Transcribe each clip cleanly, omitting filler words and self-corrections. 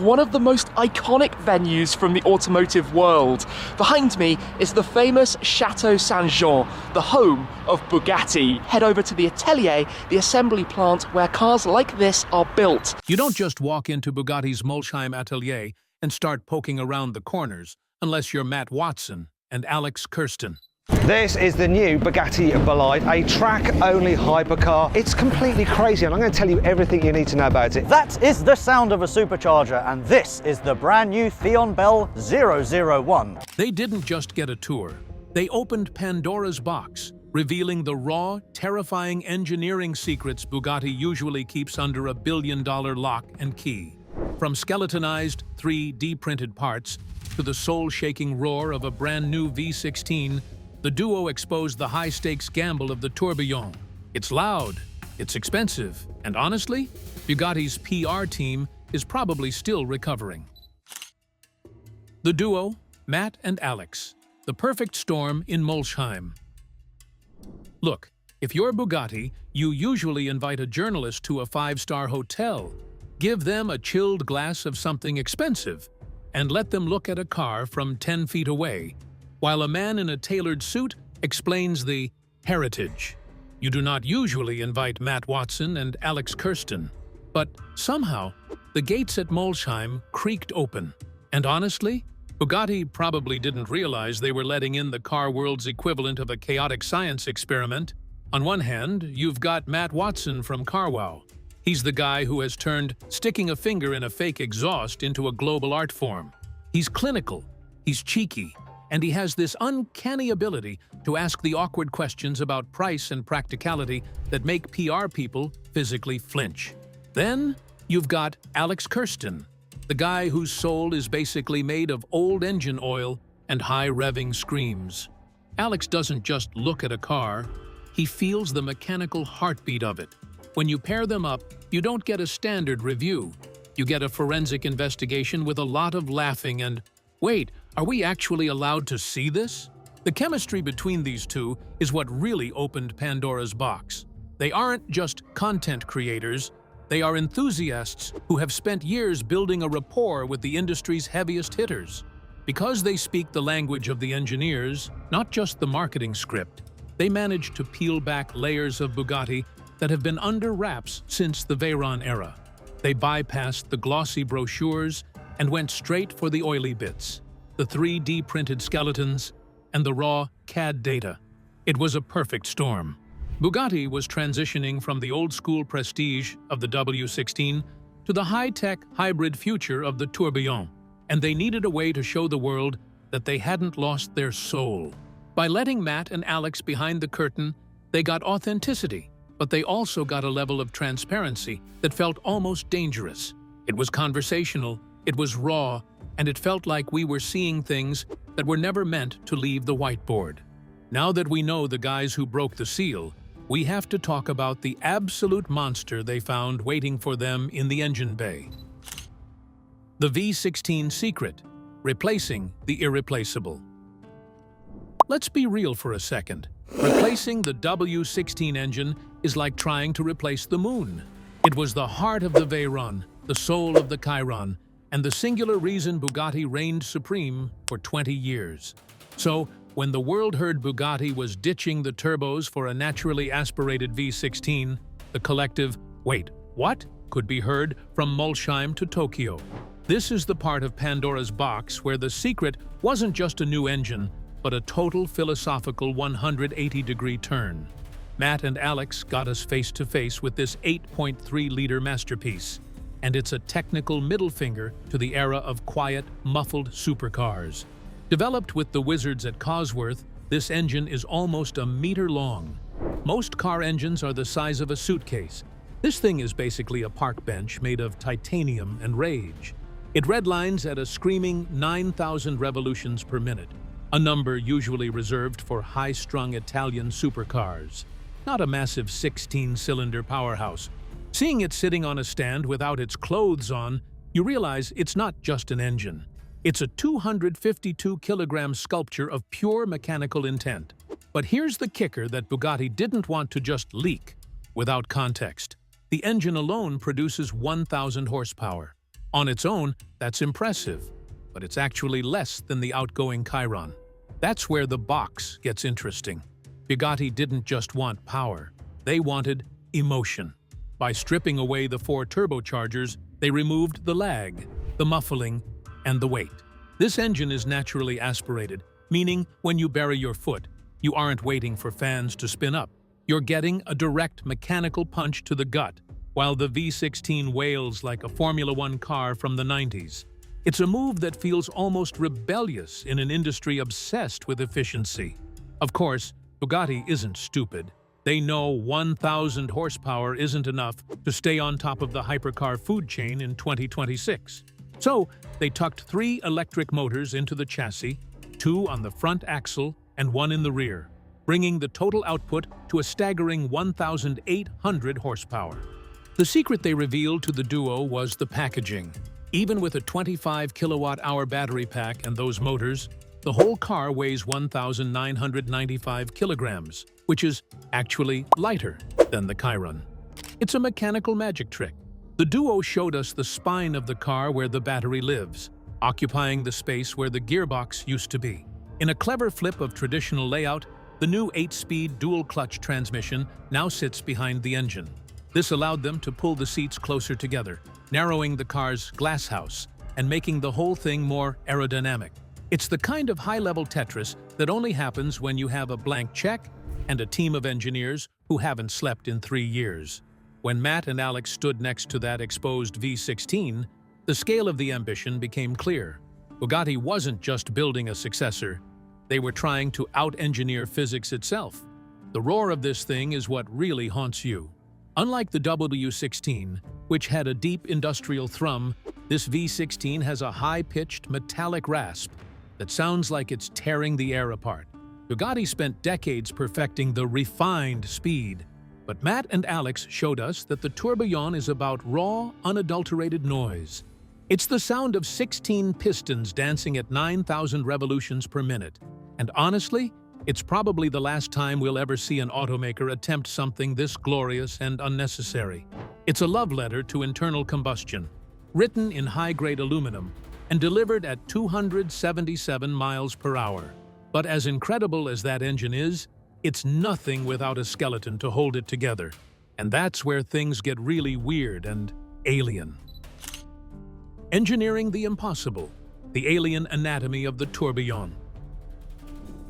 one of the most iconic venues from the automotive world. Behind me is the famous Chateau Saint-Jean, the home of Bugatti. Head over to the atelier, the assembly plant where cars like this are built. You don't just walk into Bugatti's Molsheim atelier and start poking around the corners, unless you're Matt Watson and Alex Kersten. This is the new Bugatti Bolide, a track-only hypercar. It's completely crazy, and I'm going to tell you everything you need to know about it. That is the sound of a supercharger, and this is the brand new Theon Bell 001. They didn't just get a tour. They opened Pandora's box, revealing the raw, terrifying engineering secrets Bugatti usually keeps under $1 billion lock and key. From skeletonized 3D printed parts to the soul-shaking roar of a brand new V16, the duo exposed the high-stakes gamble of the Tourbillon. It's loud, it's expensive, and honestly, Bugatti's PR team is probably still recovering. The duo, Matt and Alex, the perfect storm in Molsheim. Look, if you're Bugatti, you usually invite a journalist to a 5-star hotel, give them a chilled glass of something expensive, and let them look at a car from 10 feet away, while a man in a tailored suit explains the heritage. You do not usually invite Matt Watson and Alex Kersten, but somehow the gates at Molsheim creaked open. And honestly, Bugatti probably didn't realize they were letting in the car world's equivalent of a chaotic science experiment. On one hand, you've got Matt Watson from CarWow. He's the guy who has turned sticking a finger in a fake exhaust into a global art form. He's clinical, he's cheeky, and he has this uncanny ability to ask the awkward questions about price and practicality that make PR people physically flinch. Then you've got Alex Kersten, the guy whose soul is basically made of old engine oil and high-revving screams. Alex doesn't just look at a car, he feels the mechanical heartbeat of it. When you pair them up, you don't get a standard review. You get a forensic investigation with a lot of laughing and, wait, are we actually allowed to see this? The chemistry between these two is what really opened Pandora's box. They aren't just content creators, they are enthusiasts who have spent years building a rapport with the industry's heaviest hitters. Because they speak the language of the engineers, not just the marketing script, they manage to peel back layers of Bugatti that have been under wraps since the Veyron era. They bypassed the glossy brochures and went straight for the oily bits, the 3D printed skeletons, and the raw CAD data. It was a perfect storm. Bugatti was transitioning from the old-school prestige of the W16 to the high-tech hybrid future of the Tourbillon, and they needed a way to show the world that they hadn't lost their soul. By letting Matt and Alex behind the curtain, they got authenticity, but they also got a level of transparency that felt almost dangerous. It was conversational, it was raw, and it felt like we were seeing things that were never meant to leave the whiteboard. Now that we know the guys who broke the seal, we have to talk about the absolute monster they found waiting for them in the engine bay. The V16 secret, replacing the irreplaceable. Let's be real for a second. Replacing the W16 engine is like trying to replace the moon. It was the heart of the Veyron, the soul of the Chiron, and the singular reason Bugatti reigned supreme for 20 years. So, when the world heard Bugatti was ditching the turbos for a naturally aspirated V16, the collective, "Wait, what?" could be heard from Molsheim to Tokyo. This is the part of Pandora's box where the secret wasn't just a new engine, but a total philosophical 180-degree turn. Matt and Alex got us face-to-face with this 8.3-liter masterpiece, and it's a technical middle finger to the era of quiet, muffled supercars. Developed with the wizards at Cosworth, this engine is almost a meter long. Most car engines are the size of a suitcase. This thing is basically a park bench made of titanium and rage. It redlines at a screaming 9,000 revolutions per minute, a number usually reserved for high-strung Italian supercars, not a massive 16-cylinder powerhouse. Seeing it sitting on a stand without its clothes on, you realize it's not just an engine. It's a 252-kilogram sculpture of pure mechanical intent. But here's the kicker that Bugatti didn't want to just leak. Without context, the engine alone produces 1,000 horsepower. On its own, that's impressive, but it's actually less than the outgoing Chiron. That's where the box gets interesting. Bugatti didn't just want power, they wanted emotion. By stripping away the 4 turbochargers, they removed the lag, the muffling, and the weight. This engine is naturally aspirated, meaning when you bury your foot, you aren't waiting for fans to spin up. You're getting a direct mechanical punch to the gut, while the V16 wails like a Formula One car from the 90s. It's a move that feels almost rebellious in an industry obsessed with efficiency. Of course, Bugatti isn't stupid. They know 1,000 horsepower isn't enough to stay on top of the hypercar food chain in 2026. So, they tucked 3 electric motors into the chassis, 2 on the front axle and 1 in the rear, bringing the total output to a staggering 1,800 horsepower. The secret they revealed to the duo was the packaging. Even with a 25 kilowatt-hour battery pack and those motors, the whole car weighs 1,995 kilograms, which is actually lighter than the Chiron. It's a mechanical magic trick. The duo showed us the spine of the car where the battery lives, occupying the space where the gearbox used to be. In a clever flip of traditional layout, the new 8-speed dual-clutch transmission now sits behind the engine. This allowed them to pull the seats closer together, narrowing the car's glasshouse and making the whole thing more aerodynamic. It's the kind of high-level Tetris that only happens when you have a blank check and a team of engineers who haven't slept in 3 years. When Matt and Alex stood next to that exposed V16, the scale of the ambition became clear. Bugatti wasn't just building a successor, they were trying to out-engineer physics itself. The roar of this thing is what really haunts you. Unlike the W16, which had a deep industrial thrum, this V16 has a high-pitched metallic rasp that sounds like it's tearing the air apart. Bugatti spent decades perfecting the refined speed, but Matt and Alex showed us that the Tourbillon is about raw, unadulterated noise. It's the sound of 16 pistons dancing at 9,000 revolutions per minute. And honestly, it's probably the last time we'll ever see an automaker attempt something this glorious and unnecessary. It's a love letter to internal combustion, written in high-grade aluminum and delivered at 277 miles per hour. But as incredible as that engine is, it's nothing without a skeleton to hold it together. And that's where things get really weird and alien. Engineering the impossible, the alien anatomy of the Tourbillon.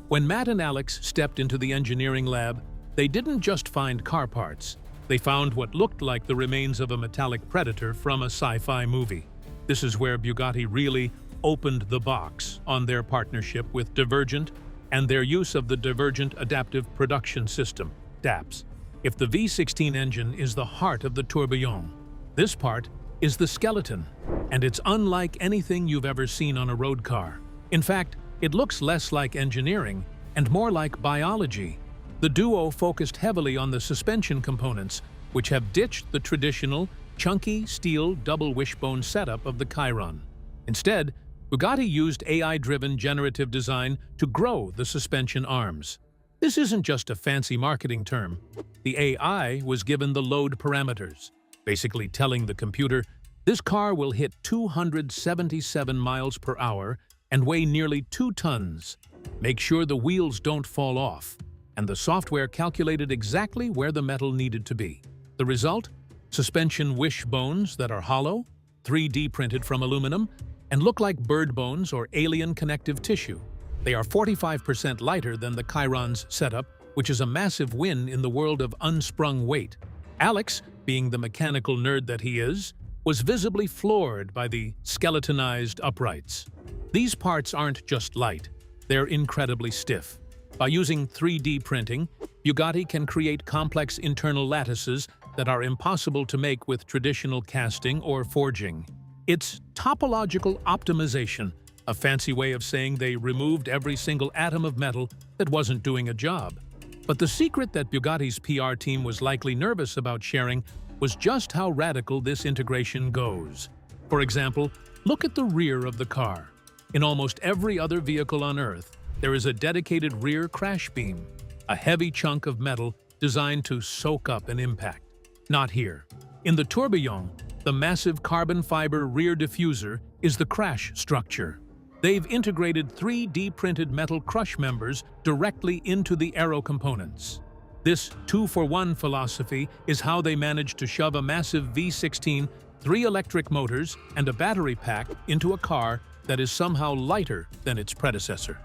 When Matt and Alex stepped into the engineering lab, they didn't just find car parts. They found what looked like the remains of a metallic predator from a sci-fi movie. This is where Bugatti really opened the box on their partnership with Divergent and their use of the Divergent Adaptive Production System, DAPS. If the V16 engine is the heart of the Tourbillon, this part is the skeleton, and it's unlike anything you've ever seen on a road car. In fact, it looks less like engineering and more like biology. The duo focused heavily on the suspension components, which have ditched the traditional, chunky steel double wishbone setup of the Chiron. Instead, Bugatti used AI-driven generative design to grow the suspension arms. This isn't just a fancy marketing term. The AI was given the load parameters, basically telling the computer, this car will hit 277 miles per hour and weigh nearly 2 tons. Make sure the wheels don't fall off. And the software calculated exactly where the metal needed to be. The result? Suspension wishbones that are hollow, 3D printed from aluminum, and look like bird bones or alien connective tissue. They are 45% lighter than the Chiron's setup, which is a massive win in the world of unsprung weight. Alex, being the mechanical nerd that he is, was visibly floored by the skeletonized uprights. These parts aren't just light, they're incredibly stiff. By using 3D printing, Bugatti can create complex internal lattices that are impossible to make with traditional casting or forging. It's topological optimization, a fancy way of saying they removed every single atom of metal that wasn't doing a job. But the secret that Bugatti's PR team was likely nervous about sharing was just how radical this integration goes. For example, look at the rear of the car. In almost every other vehicle on Earth, there is a dedicated rear crash beam, a heavy chunk of metal designed to soak up an impact. Not here. In the Tourbillon, The massive carbon fiber rear diffuser is the crash structure. They've integrated 3D printed metal crush members directly into the aero components. This 2-for-1 philosophy is how they managed to shove a massive V16, 3 electric motors, and a battery pack into a car that is somehow lighter than its predecessor.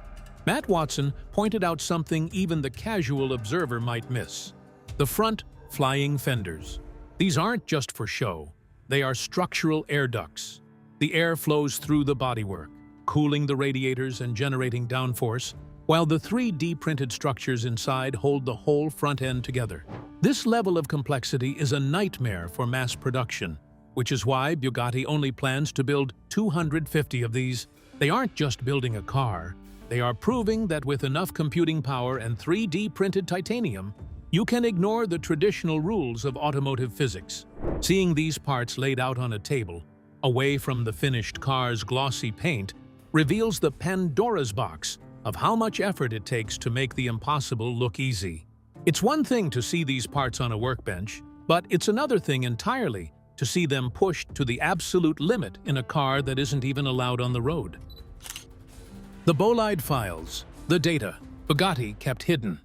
Matt Watson pointed out something even the casual observer might miss: the front flying fenders. These aren't just for show. They are structural air ducts. The air flows through the bodywork, cooling the radiators and generating downforce, while the 3D printed structures inside hold the whole front end together. This level of complexity is a nightmare for mass production, which is why Bugatti only plans to build 250 of these. They aren't just building a car, they are proving that with enough computing power and 3D printed titanium, you can ignore the traditional rules of automotive physics. Seeing these parts laid out on a table, away from the finished car's glossy paint, reveals the Pandora's box of how much effort it takes to make the impossible look easy. It's one thing to see these parts on a workbench, but it's another thing entirely to see them pushed to the absolute limit in a car that isn't even allowed on the road. The bolide files, the data, Bugatti kept hidden.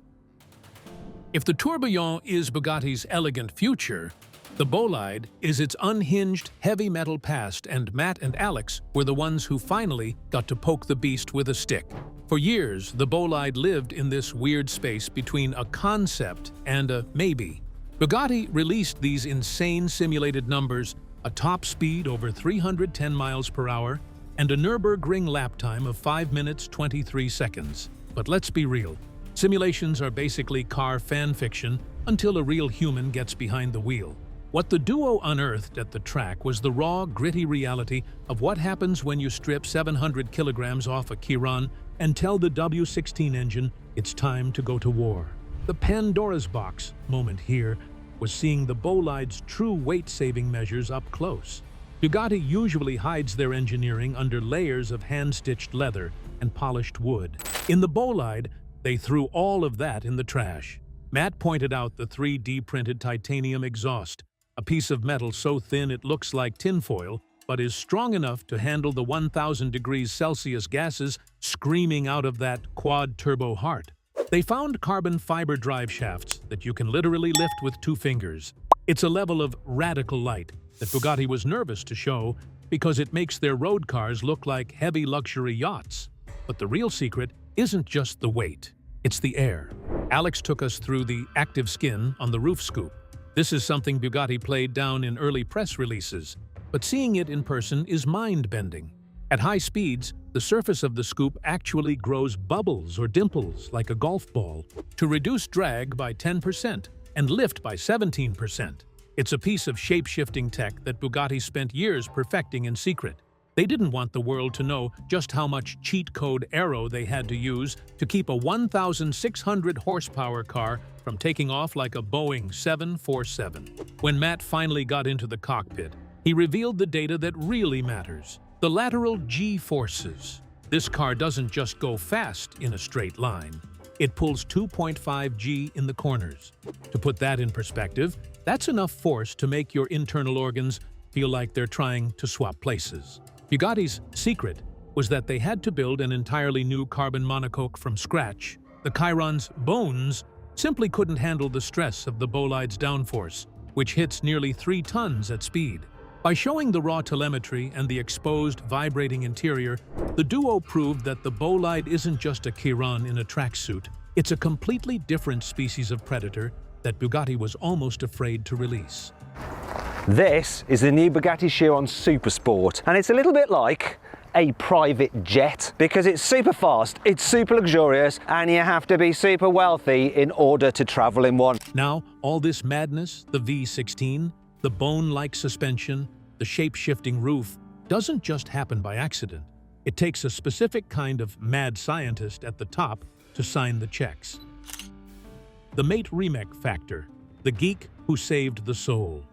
If the Tourbillon is Bugatti's elegant future, the bolide is its unhinged, heavy metal past, and Matt and Alex were the ones who finally got to poke the beast with a stick. For years, the bolide lived in this weird space between a concept and a maybe. Bugatti released these insane simulated numbers, a top speed over 310 miles per hour, and a Nürburgring lap time of 5 minutes 23 seconds. But let's be real. Simulations are basically car fan fiction until a real human gets behind the wheel. What the duo unearthed at the track was the raw, gritty reality of what happens when you strip 700 kilograms off a Chiron and tell the W16 engine it's time to go to war. The Pandora's box moment here was seeing the bolide's true weight-saving measures up close. Bugatti usually hides their engineering under layers of hand-stitched leather and polished wood. In the bolide, they threw all of that in the trash. Matt pointed out the 3D printed titanium exhaust, a piece of metal so thin it looks like tinfoil, but is strong enough to handle the 1,000 degrees Celsius gases screaming out of that quad-turbo heart. They found carbon fiber drive shafts that you can literally lift with 2 fingers. It's a level of radical light that Bugatti was nervous to show because it makes their road cars look like heavy luxury yachts. But the real secret isn't just the weight, it's the air. Alex took us through the active skin on the roof scoop. This is something Bugatti played down in early press releases, but seeing it in person is mind-bending. At high speeds, the surface of the scoop actually grows bubbles or dimples like a golf ball to reduce drag by 10% and lift by 17%. It's a piece of shape-shifting tech that Bugatti spent years perfecting in secret. They didn't want the world to know just how much cheat code aero they had to use to keep a 1,600 horsepower car from taking off like a Boeing 747. When Matt finally got into the cockpit, he revealed the data that really matters: the lateral G-forces. This car doesn't just go fast in a straight line. It pulls 2.5 G in the corners. To put that in perspective, that's enough force to make your internal organs feel like they're trying to swap places. Bugatti's secret was that they had to build an entirely new carbon monocoque from scratch. The Chiron's bones simply couldn't handle the stress of the bolide's downforce, which hits nearly 3 tons at speed. By showing the raw telemetry and the exposed, vibrating interior, the duo proved that the bolide isn't just a Chiron in a tracksuit. It's a completely different species of predator that Bugatti was almost afraid to release. This is the new Bugatti Chiron Super Sport, and it's a little bit like a private jet because it's super fast, it's super luxurious, and you have to be super wealthy in order to travel in one. Now, all this madness, the V16, the bone-like suspension, the shape-shifting roof, doesn't just happen by accident. It takes a specific kind of mad scientist at the top to sign the checks. The Mate Rimac factor, the geek who saved the soul.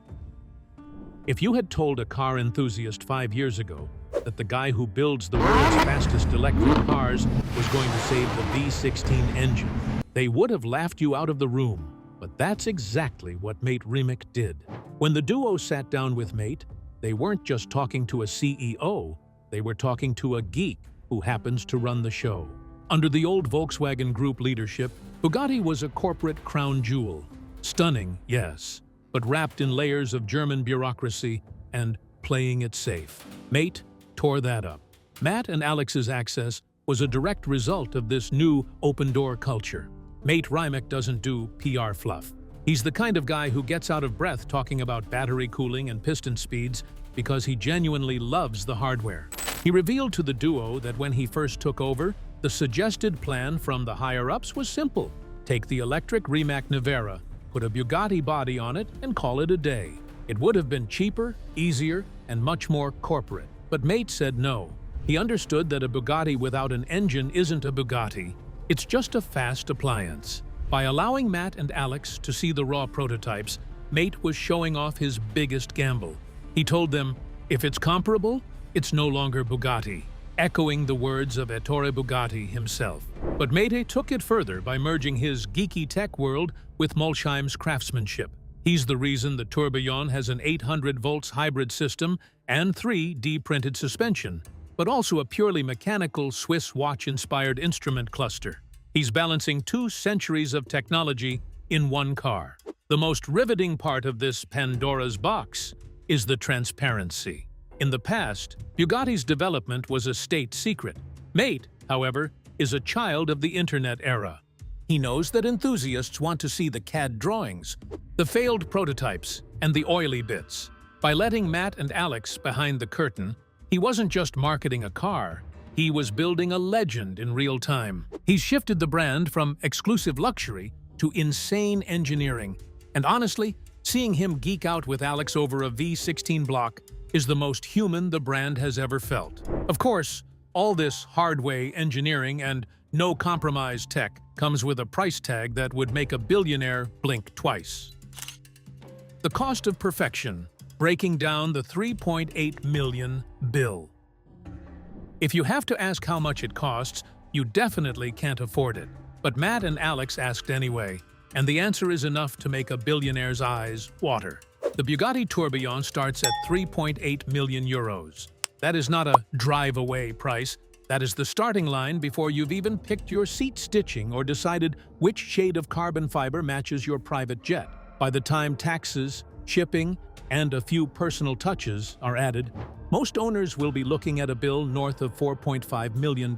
If you had told a car enthusiast 5 years ago that the guy who builds the world's fastest electric cars was going to save the V16 engine, they would have laughed you out of the room. But that's exactly what Mate Rimac did. When the duo sat down with Mate, they weren't just talking to a CEO, they were talking to a geek who happens to run the show. Under the old Volkswagen Group leadership, Bugatti was a corporate crown jewel. Stunning, yes, but wrapped in layers of German bureaucracy and playing it safe. Mate tore that up. Matt and Alex's access was a direct result of this new open-door culture. Mate Rimac doesn't do PR fluff. He's the kind of guy who gets out of breath talking about battery cooling and piston speeds because he genuinely loves the hardware. He revealed to the duo that when he first took over, the suggested plan from the higher-ups was simple. Take the electric Rimac Nevera, put a Bugatti body on it, and call it a day. It would have been cheaper, easier, and much more corporate. But Mate said no. He understood that a Bugatti without an engine isn't a Bugatti. It's just a fast appliance. By allowing Matt and Alex to see the raw prototypes, Mate was showing off his biggest gamble. He told them, if it's comparable, it's no longer Bugatti, echoing the words of Ettore Bugatti himself. But Mate took it further by merging his geeky tech world with Molsheim's craftsmanship. He's the reason the Tourbillon has an 800 volts hybrid system and 3D printed suspension, but also a purely mechanical Swiss watch-inspired instrument cluster. He's balancing 2 centuries of technology in one car. The most riveting part of this Pandora's box is the transparency. In the past, Bugatti's development was a state secret. Mate, however, is a child of the internet era. He knows that enthusiasts want to see the CAD drawings, the failed prototypes, and the oily bits. By letting Matt and Alex behind the curtain, he wasn't just marketing a car, he was building a legend in real time. He's shifted the brand from exclusive luxury to insane engineering. And honestly, seeing him geek out with Alex over a V16 block is the most human the brand has ever felt. Of course, all this hard-way engineering and no-compromise tech comes with a price tag that would make a billionaire blink twice. The cost of perfection, breaking down the $3.8 million bill. If you have to ask how much it costs, you definitely can't afford it. But Matt and Alex asked anyway, and the answer is enough to make a billionaire's eyes water. The Bugatti Tourbillon starts at 3.8 million euros. That is not a drive-away price. That is the starting line before you've even picked your seat stitching or decided which shade of carbon fiber matches your private jet. By the time taxes, shipping, and a few personal touches are added, most owners will be looking at a bill north of $4.5 million.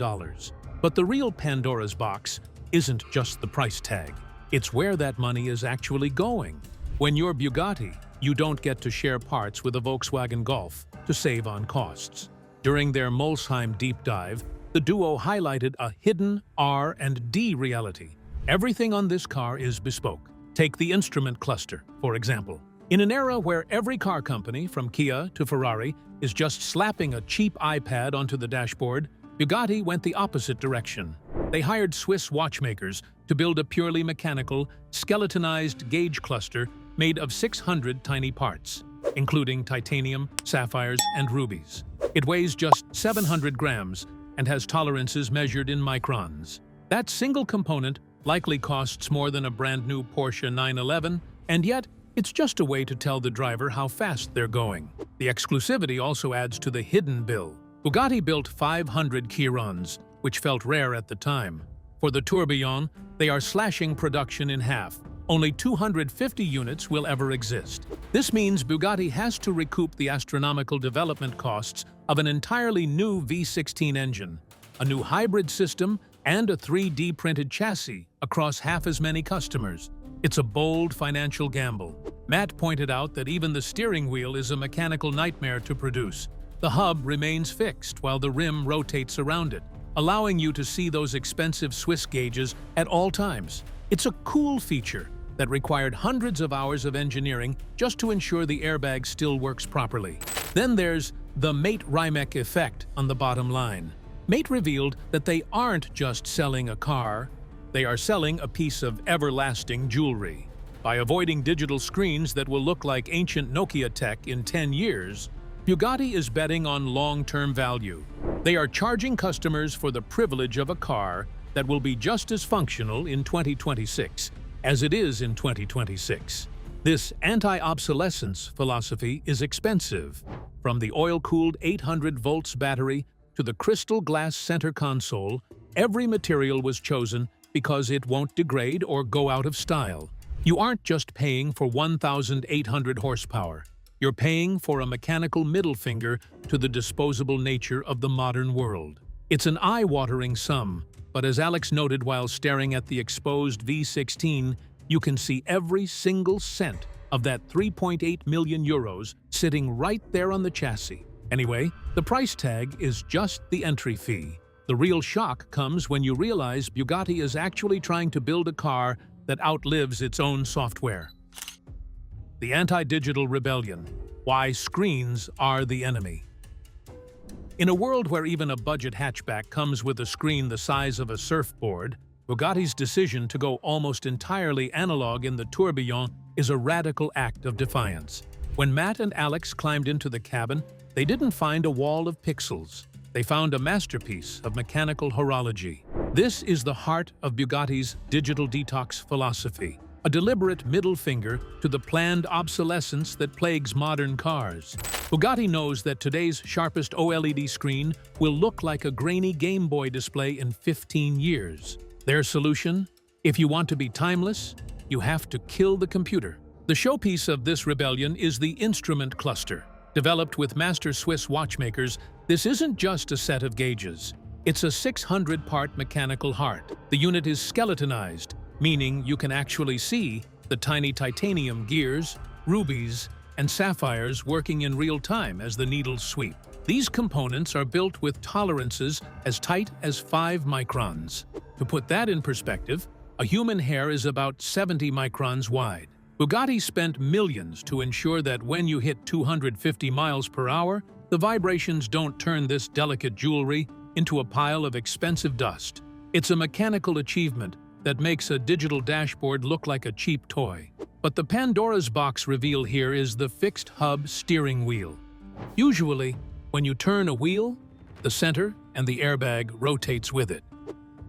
But the real Pandora's box isn't just the price tag. It's where that money is actually going. When you're Bugatti, you don't get to share parts with a Volkswagen Golf to save on costs. During their Molsheim deep dive, the duo highlighted a hidden R&D reality. Everything on this car is bespoke. Take the instrument cluster, for example. In an era where every car company, from Kia to Ferrari, is just slapping a cheap iPad onto the dashboard, Bugatti went the opposite direction. They hired Swiss watchmakers to build a purely mechanical, skeletonized gauge cluster made of 600 tiny parts, including titanium, sapphires, and rubies. It weighs just 700 grams and has tolerances measured in microns. That single component likely costs more than a brand new Porsche 911, and yet it's just a way to tell the driver how fast they're going. The exclusivity also adds to the hidden bill. Bugatti built 500 Chirons, which felt rare at the time. For the Tourbillon, they are slashing production in half. Only 250 units will ever exist. This means Bugatti has to recoup the astronomical development costs of an entirely new V16 engine, a new hybrid system, and a 3D printed chassis across half as many customers. It's a bold financial gamble. Matt pointed out that even the steering wheel is a mechanical nightmare to produce. The hub remains fixed while the rim rotates around it, allowing you to see those expensive Swiss gauges at all times. It's a cool feature that required hundreds of hours of engineering just to ensure the airbag still works properly. Then there's the Mate Rimac effect on the bottom line. Mate revealed that they aren't just selling a car, they are selling a piece of everlasting jewelry. By avoiding digital screens that will look like ancient Nokia tech in 10 years, Bugatti is betting on long-term value. They are charging customers for the privilege of a car that will be just as functional in 2026 as it is in 2026. This anti-obsolescence philosophy is expensive. From the oil-cooled 800 volts battery to the crystal glass center console, every material was chosen because it won't degrade or go out of style. You aren't just paying for 1,800 horsepower. You're paying for a mechanical middle finger to the disposable nature of the modern world. It's an eye-watering sum, but as Alex noted while staring at the exposed V16, you can see every single cent of that 3.8 million euros sitting right there on the chassis. Anyway, the price tag is just the entry fee. The real shock comes when you realize Bugatti is actually trying to build a car that outlives its own software. The anti-digital rebellion. Why screens are the enemy. In a world where even a budget hatchback comes with a screen the size of a surfboard, Bugatti's decision to go almost entirely analog in the Tourbillon is a radical act of defiance. When Matt and Alex climbed into the cabin, they didn't find a wall of pixels. They found a masterpiece of mechanical horology. This is the heart of Bugatti's digital detox philosophy, a deliberate middle finger to the planned obsolescence that plagues modern cars. Bugatti knows that today's sharpest OLED screen will look like a grainy Game Boy display in 15 years. Their solution? If you want to be timeless, you have to kill the computer. The showpiece of this rebellion is the instrument cluster. Developed with master Swiss watchmakers, this isn't just a set of gauges. It's a 600-part mechanical heart. The unit is skeletonized, meaning you can actually see the tiny titanium gears, rubies, and sapphires working in real time as the needles sweep. These components are built with tolerances as tight as 5 microns. To put that in perspective, a human hair is about 70 microns wide. Bugatti spent millions to ensure that when you hit 250 miles per hour, the vibrations don't turn this delicate jewelry into a pile of expensive dust. It's a mechanical achievement that makes a digital dashboard look like a cheap toy. But the Pandora's box reveal here is the fixed hub steering wheel. Usually, when you turn a wheel, the center and the airbag rotates with it.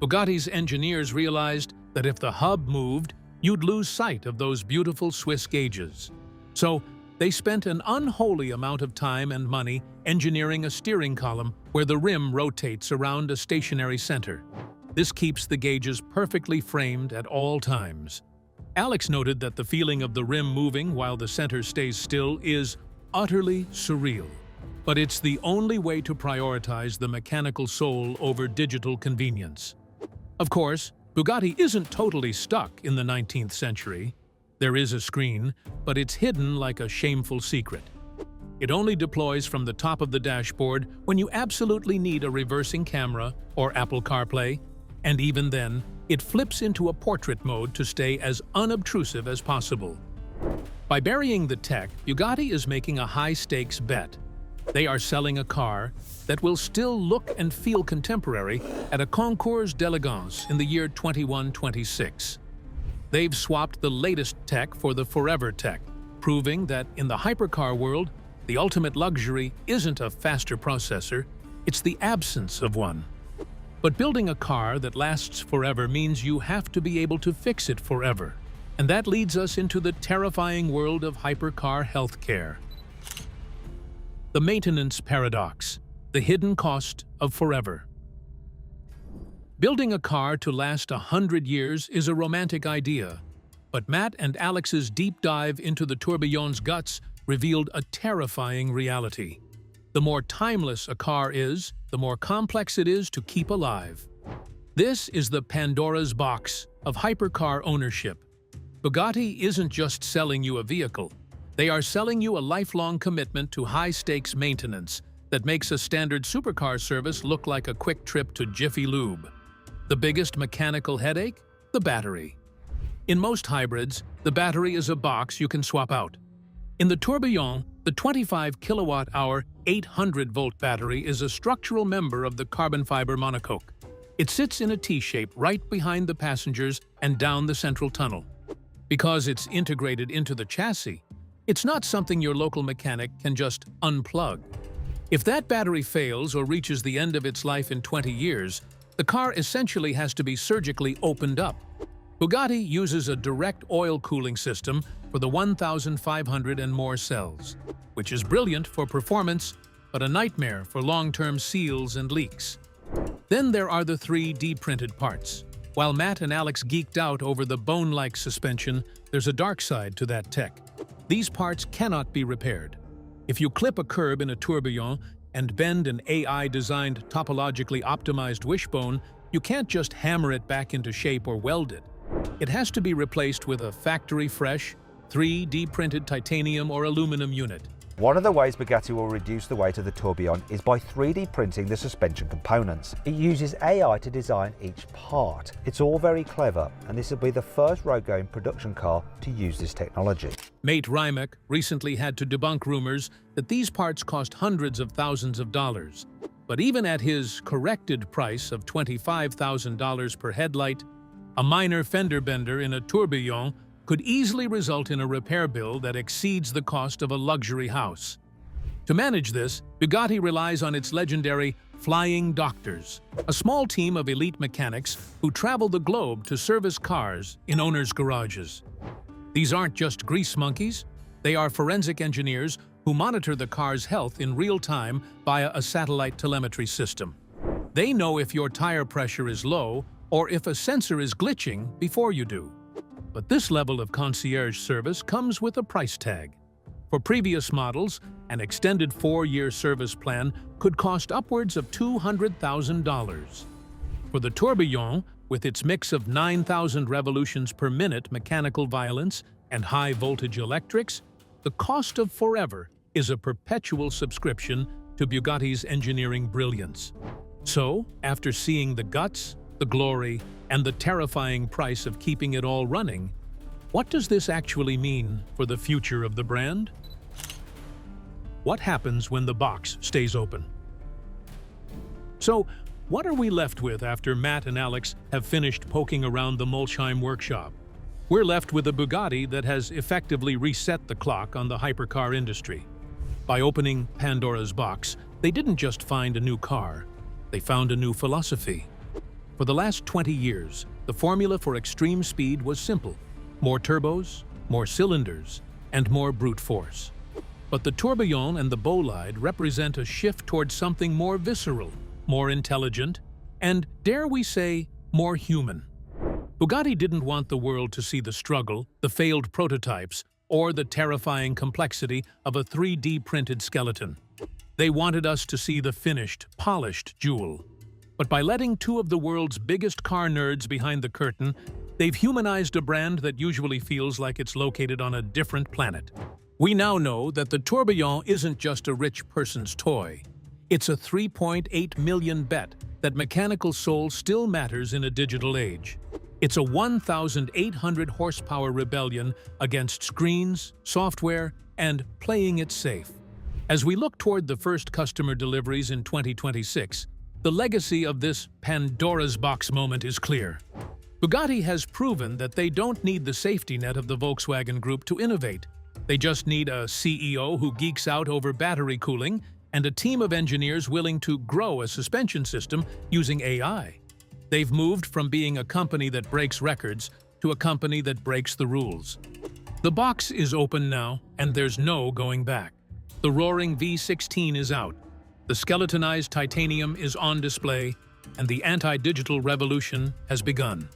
Bugatti's engineers realized that if the hub moved, you'd lose sight of those beautiful Swiss gauges. So, they spent an unholy amount of time and money engineering a steering column where the rim rotates around a stationary center. This keeps the gauges perfectly framed at all times. Alex noted that the feeling of the rim moving while the center stays still is utterly surreal. But it's the only way to prioritize the mechanical soul over digital convenience. Of course, Bugatti isn't totally stuck in the 19th century. There is a screen, but it's hidden like a shameful secret. It only deploys from the top of the dashboard when you absolutely need a reversing camera or Apple CarPlay, and even then, it flips into a portrait mode to stay as unobtrusive as possible. By burying the tech, Bugatti is making a high-stakes bet. They are selling a car that will still look and feel contemporary at a concours d'élégance in the year 2126. They've swapped the latest tech for the forever tech, proving that in the hypercar world, the ultimate luxury isn't a faster processor, it's the absence of one. But building a car that lasts forever means you have to be able to fix it forever. And that leads us into the terrifying world of hypercar healthcare. The maintenance paradox, the hidden cost of forever. Building a car to last 100 years is a romantic idea, but Matt and Alex's deep dive into the Tourbillon's guts revealed a terrifying reality. The more timeless a car is, the more complex it is to keep alive. This is the Pandora's box of hypercar ownership. Bugatti isn't just selling you a vehicle. They are selling you a lifelong commitment to high-stakes maintenance that makes a standard supercar service look like a quick trip to Jiffy Lube. The biggest mechanical headache? The battery. In most hybrids, the battery is a box you can swap out. In the Tourbillon, the 25 kilowatt-hour 800-volt battery is a structural member of the carbon fiber monocoque. It sits in a T-shape right behind the passengers and down the central tunnel. Because it's integrated into the chassis, it's not something your local mechanic can just unplug. If that battery fails or reaches the end of its life in 20 years, the car essentially has to be surgically opened up. Bugatti uses a direct oil cooling system for the 1,500 and more cells, which is brilliant for performance, but a nightmare for long-term seals and leaks. Then there are the 3D printed parts. While Matt and Alex geeked out over the bone-like suspension, there's a dark side to that tech. These parts cannot be repaired. If you clip a curb in a tourbillon and bend an AI-designed, topologically optimized wishbone, you can't just hammer it back into shape or weld it. It has to be replaced with a factory-fresh, 3D printed titanium or aluminum unit. One of the ways Bugatti will reduce the weight of the tourbillon is by 3D printing the suspension components. It uses AI to design each part. It's all very clever, and this will be the first road-going production car to use this technology. Mate Rimac recently had to debunk rumors that these parts cost hundreds of thousands of dollars. But even at his corrected price of $25,000 per headlight, a minor fender bender in a tourbillon could easily result in a repair bill that exceeds the cost of a luxury house. To manage this, Bugatti relies on its legendary Flying Doctors, a small team of elite mechanics who travel the globe to service cars in owners' garages. These aren't just grease monkeys, they are forensic engineers who monitor the car's health in real time via a satellite telemetry system. They know if your tire pressure is low or if a sensor is glitching before you do. But this level of concierge service comes with a price tag. For previous models, an extended 4-year service plan could cost upwards of $200,000. For the tourbillon, with its mix of 9,000 revolutions per minute mechanical violence and high-voltage electrics, the cost of forever is a perpetual subscription to Bugatti's engineering brilliance. So, after seeing the guts, the glory, and the terrifying price of keeping it all running, what does this actually mean for the future of the brand? What happens when the box stays open? So, what are we left with after Matt and Alex have finished poking around the Molsheim workshop? We're left with a Bugatti that has effectively reset the clock on the hypercar industry. By opening Pandora's box, they didn't just find a new car, they found a new philosophy. For the last 20 years, the formula for extreme speed was simple: more turbos, more cylinders, and more brute force. But the tourbillon and the bolide represent a shift towards something more visceral, more intelligent, and, dare we say, more human. Bugatti didn't want the world to see the struggle, the failed prototypes, or the terrifying complexity of a 3D printed skeleton. They wanted us to see the finished, polished jewel. But by letting two of the world's biggest car nerds behind the curtain, they've humanized a brand that usually feels like it's located on a different planet. We now know that the tourbillon isn't just a rich person's toy. It's a 3.8 million bet that mechanical soul still matters in a digital age. It's a 1,800 horsepower rebellion against screens, software, and playing it safe. As we look toward the first customer deliveries in 2026, the legacy of this Pandora's box moment is clear. Bugatti has proven that they don't need the safety net of the Volkswagen Group to innovate. They just need a CEO who geeks out over battery cooling and a team of engineers willing to grow a suspension system using AI. They've moved from being a company that breaks records to a company that breaks the rules. The box is open now, and there's no going back. The roaring V16 is out. The skeletonized titanium is on display, and the anti-digital revolution has begun.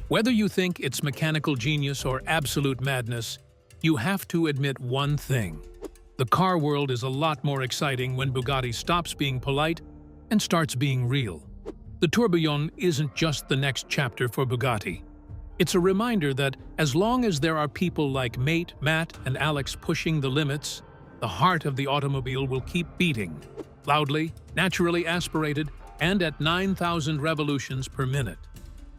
Whether you think it's mechanical genius or absolute madness, you have to admit one thing. The car world is a lot more exciting when Bugatti stops being polite and starts being real. The tourbillon isn't just the next chapter for Bugatti. It's a reminder that as long as there are people like Mate, Matt, and Alex pushing the limits, the heart of the automobile will keep beating, loudly, naturally aspirated, and at 9,000 revolutions per minute.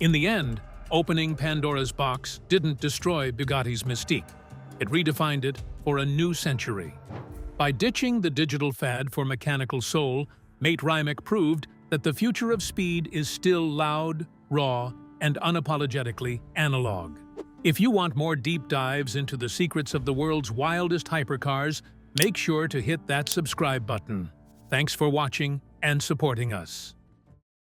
In the end, opening Pandora's box didn't destroy Bugatti's mystique. It redefined it for a new century. By ditching the digital fad for mechanical soul, Mate Rimac proved that the future of speed is still loud, raw, and unapologetically analog. If you want more deep dives into the secrets of the world's wildest hypercars, make sure to hit that subscribe button. Thanks for watching and supporting us.